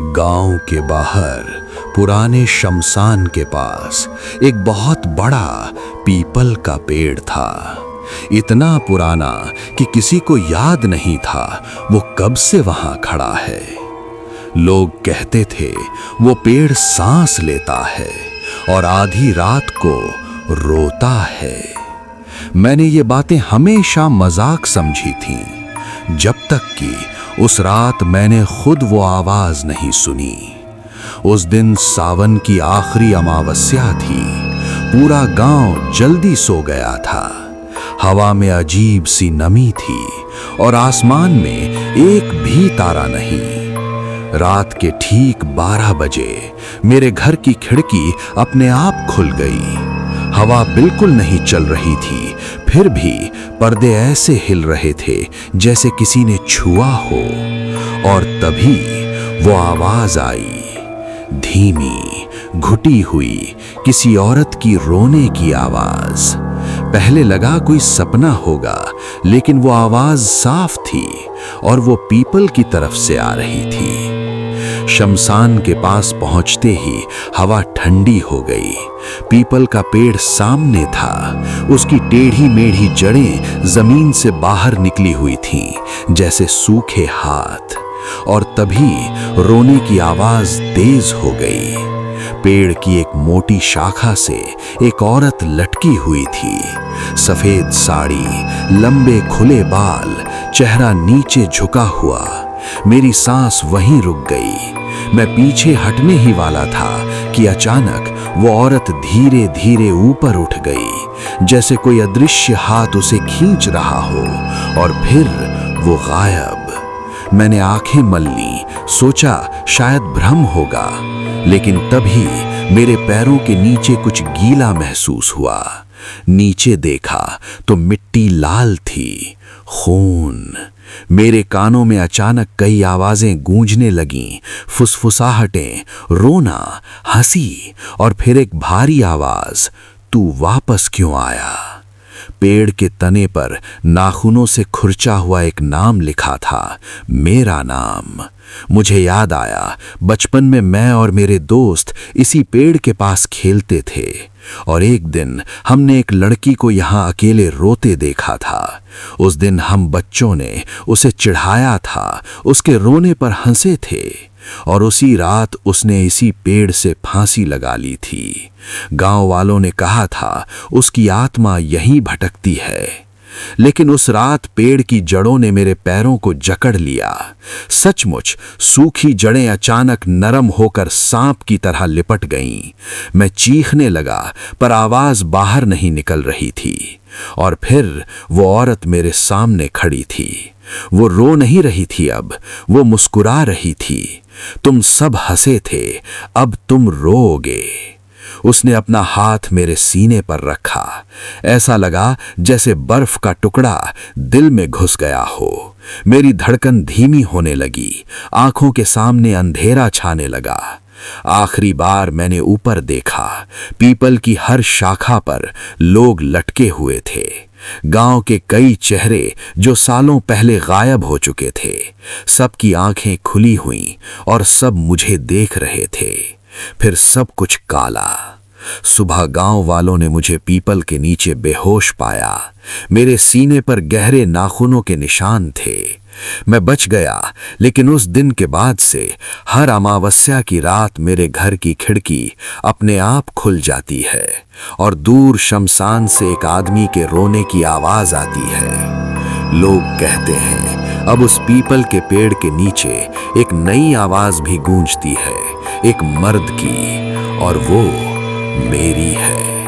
गांव के बाहर पुराने शमशान के पास एक बहुत बड़ा पीपल का पेड़ था। इतना पुराना कि किसी को याद नहीं था वो कब से वहां खड़ा है। लोग कहते थे वो पेड़ सांस लेता है और आधी रात को रोता है। मैंने ये बातें हमेशा मजाक समझी थीं, जब तक कि उस रात मैंने खुद वो आवाज नहीं सुनी। उस दिन सावन की आखिरी अमावस्या थी। पूरा गांव जल्दी सो गया था। हवा में अजीब सी नमी थी और आसमान में एक भी तारा नहीं। रात के ठीक 12 बजे मेरे घर की खिड़की अपने आप खुल गई। हवा बिल्कुल नहीं चल रही थी, फिर भी पर्दे ऐसे हिल रहे थे जैसे किसी ने छुआ हो। और तभी वो आवाज आई, धीमी, घुटी हुई, किसी औरत की रोने की आवाज। पहले लगा कोई सपना होगा, लेकिन वो आवाज साफ थी और वो पीपल की तरफ से आ रही थी। शमशान के पास पहुंचते ही हवा ठंडी हो गई। पीपल का पेड़ सामने था। उसकी टेढ़ी मेढ़ी जड़ें जमीन से बाहर निकली हुई थीं, जैसे सूखे हाथ। और तभी रोने की आवाज तेज हो गई। पेड़ की एक मोटी शाखा से एक औरत लटकी हुई थी। सफेद साड़ी, लंबे खुले बाल, चेहरा नीचे झुका हुआ। मेरी सांस वहीं रुक गई। मैं पीछे हटने ही वाला था कि अचानक वो औरत धीरे धीरे ऊपर उठ गई, जैसे कोई अदृश्य हाथ उसे खींच रहा हो, और फिर वो गायब। मैंने आंखें मल ली, सोचा शायद भ्रम होगा, लेकिन तभी मेरे पैरों के नीचे कुछ गीला महसूस हुआ। नीचे देखा तो मिट्टी लाल थी, खून। मेरे कानों में अचानक कई आवाजें गूंजने लगीं, फुसफुसाहटें, रोना, हंसी, और फिर एक भारी आवाज, तू वापस क्यों आया? पेड़ के तने पर नाखूनों से खुरचा हुआ एक नाम लिखा था, मेरा नाम। मुझे याद आया, बचपन में मैं और मेरे दोस्त इसी पेड़ के पास खेलते थे, और एक दिन हमने एक लड़की को यहाँ अकेले रोते देखा था। उस दिन हम बच्चों ने उसे चिढ़ाया था, उसके रोने पर हंसे थे, और उसी रात उसने इसी पेड़ से फांसी लगा ली थी। गांव वालों ने कहा था उसकी आत्मा यहीं भटकती है। लेकिन उस रात पेड़ की जड़ों ने मेरे पैरों को जकड़ लिया। सचमुच सूखी जड़ें अचानक नरम होकर सांप की तरह लिपट गईं। मैं चीखने लगा, पर आवाज बाहर नहीं निकल रही थी। और फिर वो औरत मेरे सामने खड़ी थी। वो रो नहीं रही थी, अब वो मुस्कुरा रही थी। तुम सब हंसे थे, अब तुम रोओगे। उसने अपना हाथ मेरे सीने पर रखा। ऐसा लगा जैसे बर्फ का टुकड़ा दिल में घुस गया हो। मेरी धड़कन धीमी होने लगी, आंखों के सामने अंधेरा छाने लगा। आखिरी बार मैंने ऊपर देखा, पीपल की हर शाखा पर लोग लटके हुए थे। गांव के कई चेहरे जो सालों पहले गायब हो चुके थे, सबकी आंखें खुली हुईं और सब मुझे देख रहे थे। फिर सब कुछ काला। सुबह गांव वालों ने मुझे पीपल के नीचे बेहोश पाया। मेरे सीने पर गहरे नाखूनों के निशान थे। मैं बच गया, लेकिन उस दिन के बाद से हर अमावस्या की रात मेरे घर की खिड़की अपने आप खुल जाती है, और दूर शमशान से एक आदमी के रोने की आवाज आती है। लोग कहते हैं अब उस पीपल के पेड़ के नीचे एक नई आवाज भी गूंजती है, एक मर्द की, और वो मेरी है।